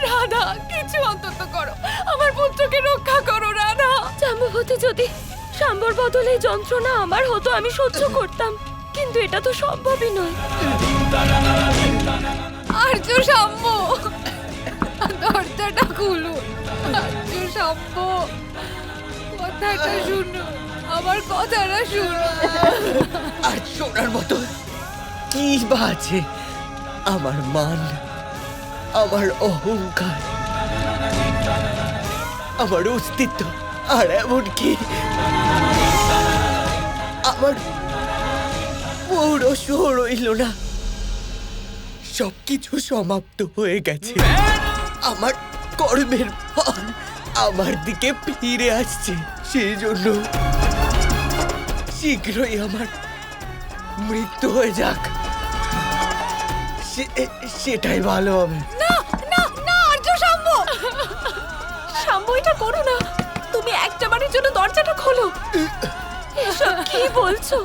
রাধা, কিছু অন্তত করো, আমার পুত্রকে রক্ষা করো রাধা। জাম্ববতী, যদি শাম্বর বদলে যন্ত্রণা আমার হতো আমি সহ্য করতাম, কিন্তু এটা তো সম্ভবই নয়। আর্য শাম্ব, দরজাটা খুলুন। আর্য শাম্ব, কথাটা শুনুন, আমার কথাটা শুনুন। আর শোনার মতো কি বা আছে? আমার মান, আমার অহংকার, আমার অস্তিত্ব, আর এমনকি আমার পৌরষ রইল না। সবকিছু সমাপ্ত হয়ে গেছে। আমার কর্মের ফল আমার দিকে ফিরে আসছে। সেই জন্য শীঘ্রই আমার মৃত্যু হয়ে যাক, সেটাই ভালো হবে। না না না, আর্য শাম্ব, শাম্ব, এটা করো না। তুমি একটা বারের জন্য দরজাটা খোলো। এসব কি বলছো?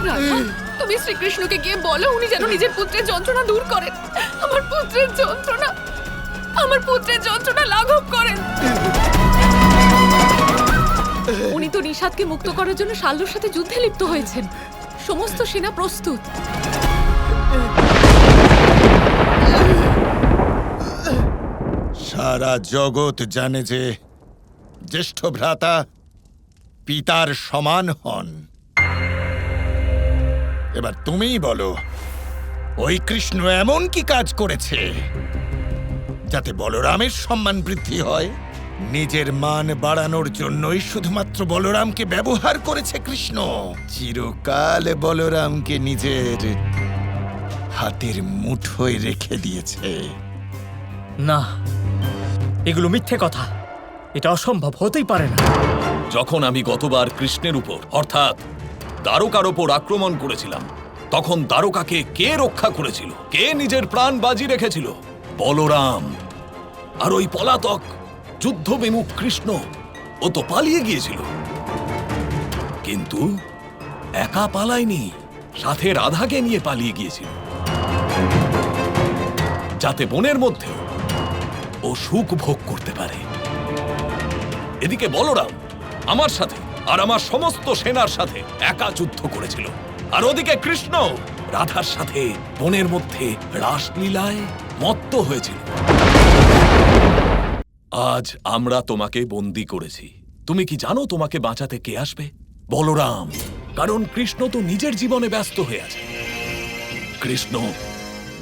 রাধা, তুমি শ্রীকৃষ্ণকে গিয়ে বলো উনি যেন নিজের পুত্রের যন্ত্রণা দূর করেন। আমার পুত্রের যন্ত্রণা লাঘব করেন। উনি তো নিষাদকে মুক্ত করার জন্য শাল্যর সাথে যুদ্ধে লিপ্ত হয়েছেন। সমস্ত সেনা প্রস্তুত। সারা জগৎ জানে যে জ্যেষ্ঠ ভ্রাতা পিতার সমান হন। এবার তুমিই বলো, ওই কৃষ্ণ এমন কি কাজ করেছে যাতে বলরামের সম্মান বৃদ্ধি হয়? নিজের মান বাড়ানোর জন্যই শুধুমাত্র বলরামকে ব্যবহার করেছে কৃষ্ণ। চিরকাল বলরামকে নিজের হাতের মুঠোয় রেখে দিয়েছে। না, এগুলো মিথ্যে কথা। এটা অসম্ভব, হতেই পারে না। যখন আমি গতবার কৃষ্ণের উপর অর্থাৎ দ্বারকার ওপর আক্রমণ করেছিলাম, তখন দ্বারকাকে কে রক্ষা করেছিল? কে নিজের প্রাণ বাজি রেখেছিল? বলরাম। আর ওই পলাতক যুদ্ধ বিমুখ কৃষ্ণ, ও তো পালিয়ে গিয়েছিল। কিন্তু একা পালায়নি, সাথে রাধাকে নিয়ে পালিয়ে গিয়েছিল, যাতে বনের মধ্যে ও সুখ ভোগ করতে পারে। এদিকে বলরাম আমার সাথে আর আমার সমস্ত সেনার সাথে একা যুদ্ধ করেছিল, আর ওদিকে কৃষ্ণ রাধার সাথে বনের মধ্যে রাসলীলায় মত্ত হয়েছিল। আজ আমরা তোমাকে বন্দী করেছি। তুমি কি জানো তোমাকে বাঁচাতে কে আসবে? বলরাম। কারণ কৃষ্ণ তো নিজের জীবনে ব্যস্ত হয়ে আছে। কৃষ্ণ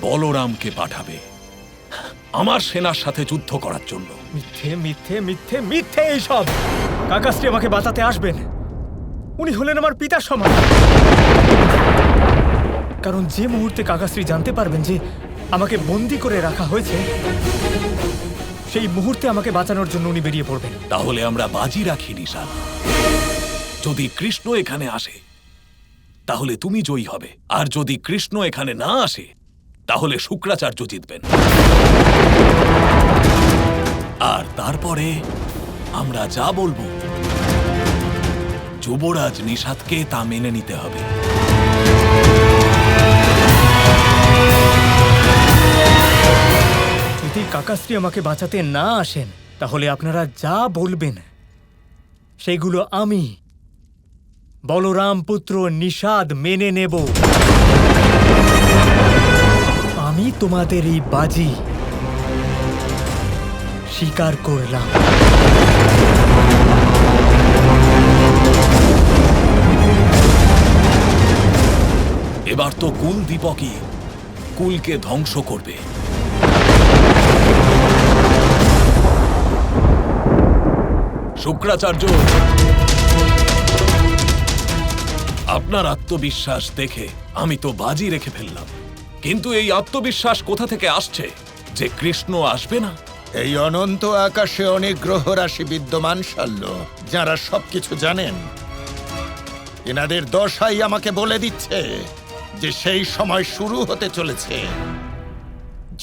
বলরামকে পাঠাবে আমার সেনার সাথে যুদ্ধ করার জন্য। মিথ্যে মিথ্যে মিথ্যে মিথ্যে এইসব। কাকাশ্রী আমাকে বাঁচাতে আসবেন। উনি হলেন আমার পিতার সমান। কারণ যে মুহূর্তে কাকাশ্রী জানতে পারবেন যে আমাকে বন্দী করে রাখা হয়েছে, সেই মুহূর্তে আমাকে বাঁচানোর জন্য উনি বেরিয়ে পড়বেন। তাহলে আমরা বাজি রাখি নিশান, যদি কৃষ্ণ এখানে আসে তাহলে তুমি জয়ী হবে, আর যদি কৃষ্ণ এখানে না আসে তাহলে শুক্রাচার্য জিতবেন। আর তারপরে আমরা যা বলবো যুবরাজ নিষাদকে তা মেনে নিতে হবে। যদি কাকাশ্রী আমাকে বাঁচাতে না আসেন, তাহলে আপনারা যা বলবেন সেগুলো আমি বলরাম পুত্র নিষাদ মেনে নেব। আমি তোমাদের এই বাজি স্বীকার করলাম। এবার তো কুল দীপকই কুলকে ধ্বংস করবে। শুক্রাচার্য, আপনার আত্মবিশ্বাস দেখে আমি তো বাজি রেখে ফেললাম, কিন্তু এই আত্মবিশ্বাস কোথা থেকে আসছে যে কৃষ্ণ আসবে না? এই অনন্ত আকাশে অনেক গ্রহ রাশি বিদ্যমান শাল্য, যারা সবকিছু জানেন। এনাদের দশাই আমাকে বলে দিচ্ছে যে সেই সময় শুরু হতে চলেছে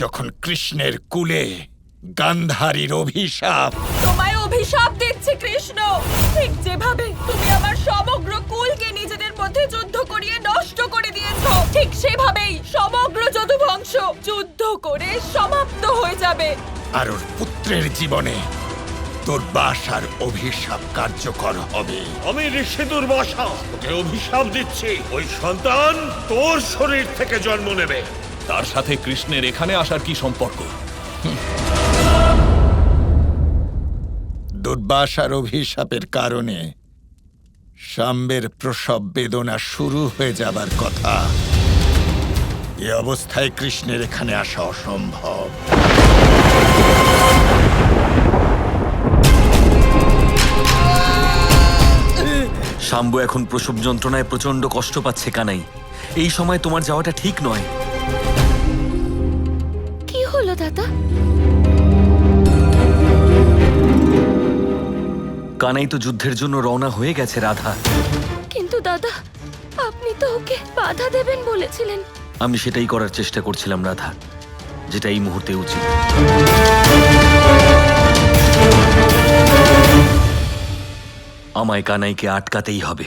যখন কৃষ্ণের কুলে গান্ধারীর অভিশাপ। তোমায় অভিশাপ দিচ্ছে কৃষ্ণ। ঠিক যেভাবে তুমি আমার সমগ্র কুলকে নিজেদের মধ্যে যুদ্ধ করিয়ে নষ্ট করে দিয়েছো, ঠিক সেভাবেই সমগ্র যদুবংশ যুদ্ধ করে সমাপ্ত হয়ে যাবে। আর ওর পুত্রের জীবনে দুর্বাস আর অভিশাপ কার্যকর হবে। আমি ঋষি দুর্বাসা তোকে অভিশাপ দিচ্ছি, ওই সন্তান তোর শরীর থেকে জন্ম নেবে। তার সাথে কৃষ্ণের এখানে আসার কি সম্পর্ক? দুর্বাসার অভিশাপের কারণে শাম্বের প্রসব বেদনা শুরু হয়ে যাবার কথা। এ অবস্থায় কৃষ্ণের এখানে আসা অসম্ভব। শাম্বু এখন প্রসব যন্ত্রণায় প্রচন্ড কষ্ট পাচ্ছে কানাই। এই সময় তোমার যাওয়াটা ঠিক নয়। কি হলো দাদা? কানাই তো যুদ্ধের জন্য রওনা হয়ে গেছে রাধা। কিন্তু দাদা, আপনি তো ওকে বাধা দেবেন বলেছিলেন। আমি সেটাই করার চেষ্টা করছিলাম রাধা, যেটা এই মুহূর্তে উচিত। আমায় কানাইকে আটকাতেই হবে,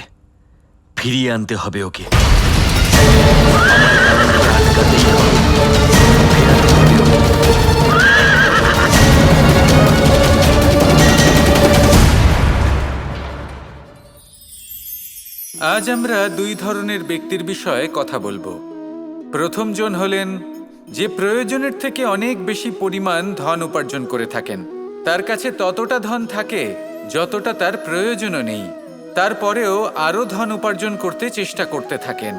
ফিরিয়ে আনতে হবে ওকে। আটকাতেই হবে। আজ আমরা দুই ধরনের ব্যক্তির বিষয়ে কথা বলবো। প্রথম জন হলেন যে প্রয়োজনের থেকে অনেক বেশি পরিমাণ ধন উপার্জন করে থাকেন। তার কাছে ততটা ধন থাকে যতটা তার প্রয়োজনও নেই, তারপরেও আরও ধন উপার্জন করতে চেষ্টা করতে থাকেন।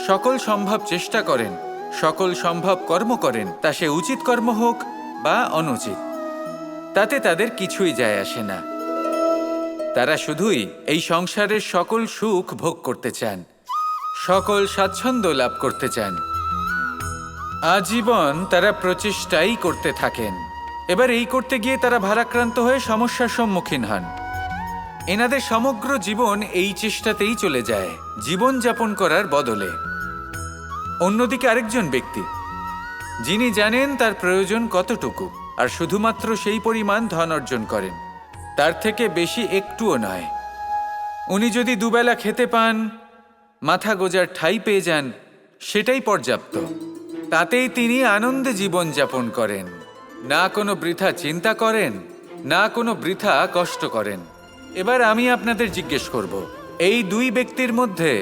সকল সম্ভব চেষ্টা করেন, সকল সম্ভব কর্ম করেন, তা সে উচিত কর্ম হোক বা অনুচিত, তাতে তাদের কিছুই যায় আসে না। তারা শুধুই এই সংসারের সকল সুখ ভোগ করতে চান, সকল স্বাচ্ছন্দ্য লাভ করতে চান। আজীবন তারা প্রচেষ্টাই করতে থাকেন। এবার এই করতে গিয়ে তারা ভারাক্রান্ত হয়ে সমস্যার সম্মুখীন হন। এনাদের সমগ্র জীবন এই চেষ্টাতেই চলে যায়, জীবন যাপন করার বদলে। অন্যদিকে আরেকজন ব্যক্তি, যিনি জানেন তার প্রয়োজন কতটুকু আর শুধুমাত্র সেই পরিমাণ ধন অর্জন করেন, তার থেকে বেশি একটুও নয়। উনি যদি দুবেলা খেতে পান, মাথা গোজার ঠাঁই পেয়ে যান, সেটাই পর্যাপ্ত। তাতেই তিনি আনন্দে জীবন যাপন করেন, না কোনো বৃথা চিন্তা করেন, না কোনো বৃথা কষ্ট করেন। এবার আমি আপনাদের জিজ্ঞেস করব, এই দুই ব্যক্তির মধ্যে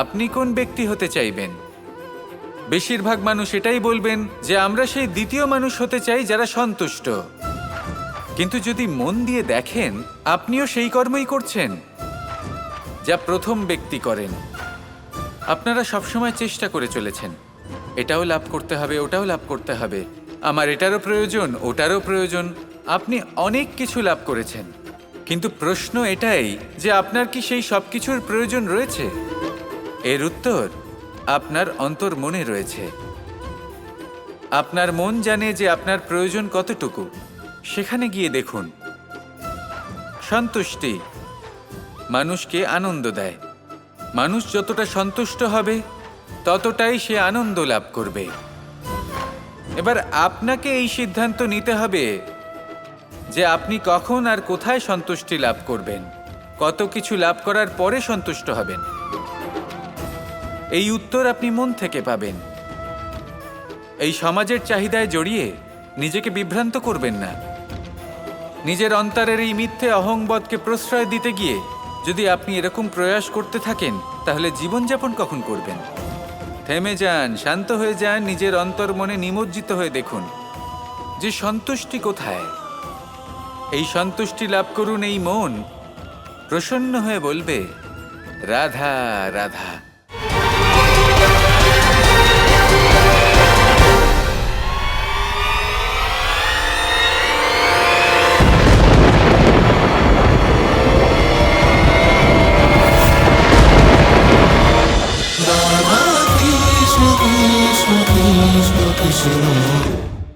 আপনি কোন ব্যক্তি হতে চাইবেন? বেশিরভাগ মানুষ এটাই বলবেন যে আমরা সেই দ্বিতীয় মানুষ হতে চাই যারা সন্তুষ্ট। কিন্তু যদি মন দিয়ে দেখেন, আপনিও সেই কর্মই করছেন যা প্রথম ব্যক্তি করেন। আপনারা সবসময় চেষ্টা করে চলেছেন, এটাও লাভ করতে হবে, ওটাও লাভ করতে হবে, আমার এটারও প্রয়োজন, ওটারও প্রয়োজন। আপনি অনেক কিছু লাভ করেছেন, কিন্তু প্রশ্ন এটাই যে আপনার কি সেই সব কিছুর প্রয়োজন রয়েছে? এর উত্তর আপনার অন্তর্মনে রয়েছে। আপনার মন জানে যে আপনার প্রয়োজন কতটুকু। সেখানে গিয়ে দেখুন। সন্তুষ্টি মানুষকে আনন্দ দেয়। মানুষ যতটা সন্তুষ্ট হবে ততটাই সে আনন্দ লাভ করবে। এবার আপনাকে এই সিদ্ধান্ত নিতে হবে যে আপনি কখন আর কোথায় সন্তুষ্টি লাভ করবেন, কত কিছু লাভ করার পরে সন্তুষ্ট হবেন। এই উত্তর আপনি মন থেকে পাবেন। এই সমাজের চাহিদায় জড়িয়ে নিজেকে বিভ্রান্ত করবেন না। নিজের অন্তরের এই মিথ্যে অহংবোধকে প্রশ্রয় দিতে গিয়ে যদি আপনি এরকম প্রয়াস করতে থাকেন, তাহলে জীবনযাপন কখন করবেন? থেমে যান, শান্ত হয়ে যান, নিজের অন্তর্মনে নিমজ্জিত হয়ে দেখুন যে সন্তুষ্টি কোথায়। এই সন্তুষ্টি লাভ করুন। এই মন প্রসন্ন হয়ে বলবে, রাধা রাধা।